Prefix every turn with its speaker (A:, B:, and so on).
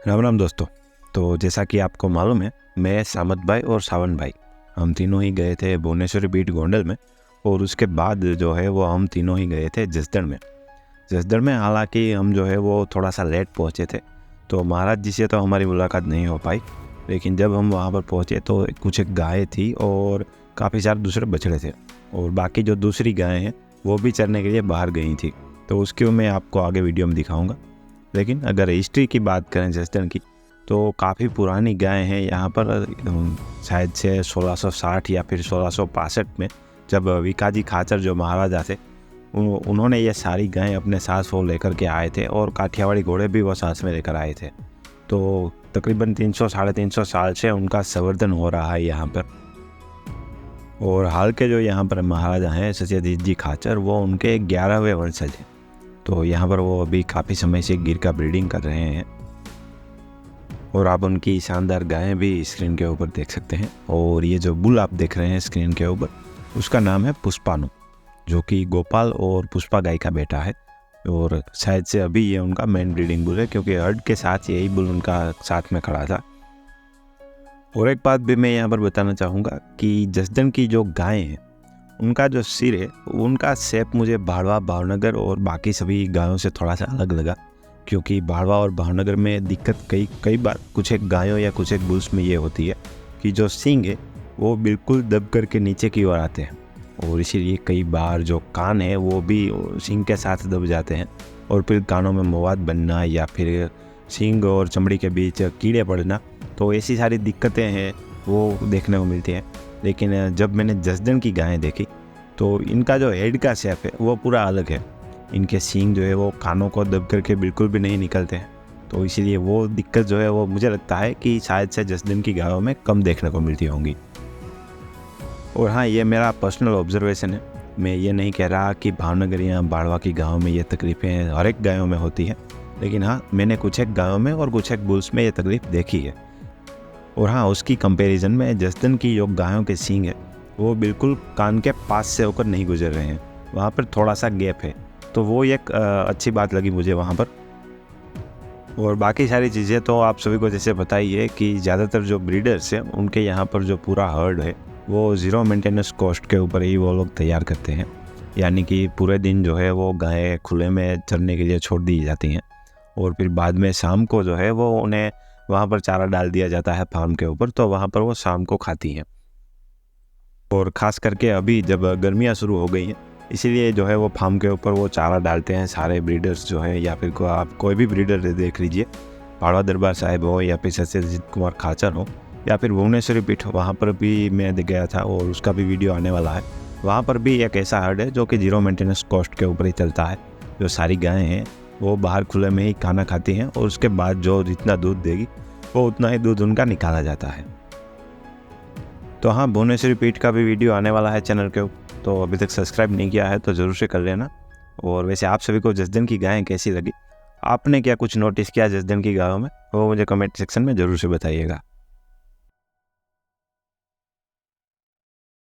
A: राम राम दोस्तों। तो जैसा कि आपको मालूम है, मैं सामत भाई और सावन भाई हम तीनों ही गए थे भुवनेश्वरी बीट गोंडल में। और उसके बाद जो है वो हम तीनों ही गए थे जसदण में। हालांकि हम जो है वो थोड़ा सा लेट पहुंचे थे, तो महाराज जी से तो हमारी मुलाकात नहीं हो पाई। लेकिन जब हम वहां पर पहुंचे तो कुछ एक गायें थी और काफ़ी सारे दूसरे बछड़े थे, और बाकी जो दूसरी गायें हैं वो भी चरने के लिए बाहर गई थी। तो उसकी मैं आपको आगे वीडियो में दिखाऊंगा। लेकिन अगर हिस्ट्री की बात करें जसदण की, तो काफ़ी पुरानी गायें हैं यहाँ पर। शायद से 1660 या फिर 1665 में जब विकाजी खाचर जो महाराजा थे, उन्होंने ये सारी गायें अपने साथ वो लेकर के आए थे, और काठियावाड़ी घोड़े भी वो साथ में लेकर आए थे। तो तकरीबन 300-350 साल से उनका संवर्धन हो रहा है यहाँ पर। और हाल के जो यहाँ पर महाराजा हैं सत्यजीत जी खाचर, वो उनके 11वें वंशज हैं। तो यहाँ पर वो अभी काफ़ी समय से गिर का ब्रीडिंग कर रहे हैं, और आप उनकी शानदार गायें भी स्क्रीन के ऊपर देख सकते हैं। और ये जो बुल आप देख रहे हैं स्क्रीन के ऊपर, उसका नाम है पुष्पानु, जो कि गोपाल और पुष्पा गाय का बेटा है। और शायद से अभी ये उनका मेन ब्रीडिंग बुल है, क्योंकि हर्ड के साथ यही बुल उनका साथ में खड़ा था। और एक बात भी मैं यहाँ पर बताना चाहूँगा कि जसदण की जो गायें हैं, उनका जो सिर है, उनका शेप मुझे भाड़वा, भावनगर और बाकी सभी गायों से थोड़ा सा अलग लगा। क्योंकि भाड़वा और भावनगर में दिक्कत कई बार कुछ एक गायों या कुछ एक बुल्स में ये होती है कि जो सींग है वो बिल्कुल दब करके नीचे की ओर आते हैं, और इसीलिए कई बार जो कान है वो भी सींग के साथ दब जाते हैं, और फिर कानों में मवाद बनना या फिर सींग और चमड़ी के बीच कीड़े पड़ना, तो ऐसी सारी दिक्कतें हैं वो देखने को मिलती हैं। लेकिन जब मैंने जसदण की गायें देखी, तो इनका जो हेड का शेप है वो पूरा अलग है। इनके सींग जो है वो कानों को दब करके बिल्कुल भी नहीं निकलते हैं, तो इसीलिए वो दिक्कत जो है वो मुझे लगता है कि शायद से जसदण की गायों में कम देखने को मिलती होंगी। और हाँ, ये मेरा पर्सनल ऑब्जर्वेशन है। मैं ये नहीं कह रहा कि भावनगर या बाड़वा की गायों में ये तकलीफ़ें हर एक गायों में होती हैं, लेकिन हाँ, मैंने कुछ एक गायों में और कुछ एक बुल्स में ये तकलीफ़ देखी है। और हाँ, उसकी कंपैरिजन में जसदण की जो गायों के सींग है वो बिल्कुल कान के पास से होकर नहीं गुजर रहे हैं, वहाँ पर थोड़ा सा गैप है। तो वो एक अच्छी बात लगी मुझे वहाँ पर। और बाकी सारी चीज़ें तो आप सभी को जैसे पता ही है कि ज़्यादातर जो ब्रीडर्स हैं उनके यहाँ पर जो पूरा हर्ड है वो ज़ीरो मेंटेनेंस कॉस्ट के ऊपर ही वो लोग तैयार करते हैं। यानी कि पूरे दिन जो है वो गायें खुले में चरने के लिए छोड़ दी जाती हैं, और फिर बाद में शाम को जो है वो उन्हें वहाँ पर चारा डाल दिया जाता है फार्म के ऊपर, तो वहाँ पर वो शाम को खाती हैं। और ख़ास करके अभी जब गर्मियाँ शुरू हो गई हैं, इसीलिए जो है वो फार्म के ऊपर वो चारा डालते हैं सारे ब्रीडर्स जो है, या फिर आप कोई भी ब्रीडर देख लीजिए, भाड़वा दरबार साहिब हो या फिर सत्यजीत कुमार खाचर हो या फिर भुवनेश्वरी पीठ, वहाँ पर भी मैं गया था और उसका भी वीडियो आने वाला है। वहाँ पर भी एक ऐसा हर्ड है जो कि जीरो मेंटेनेंस कॉस्ट के ऊपर ही चलता है। जो सारी गायें हैं वो बाहर खुले में ही खाना खाती हैं, और उसके बाद जो जितना दूध देगी वो उतना ही दूध उनका निकाला जाता है। तो हाँ, भुवनेश्वरी पीठ का भी वीडियो आने वाला है चैनल के ऊपर, तो अभी तक सब्सक्राइब नहीं किया है तो ज़रूर से कर लेना। और वैसे आप सभी को जसदण की गायें कैसी लगी, आपने क्या कुछ नोटिस किया जसदण की गायों में, वो मुझे कमेंट सेक्शन में ज़रूर से बताइएगा।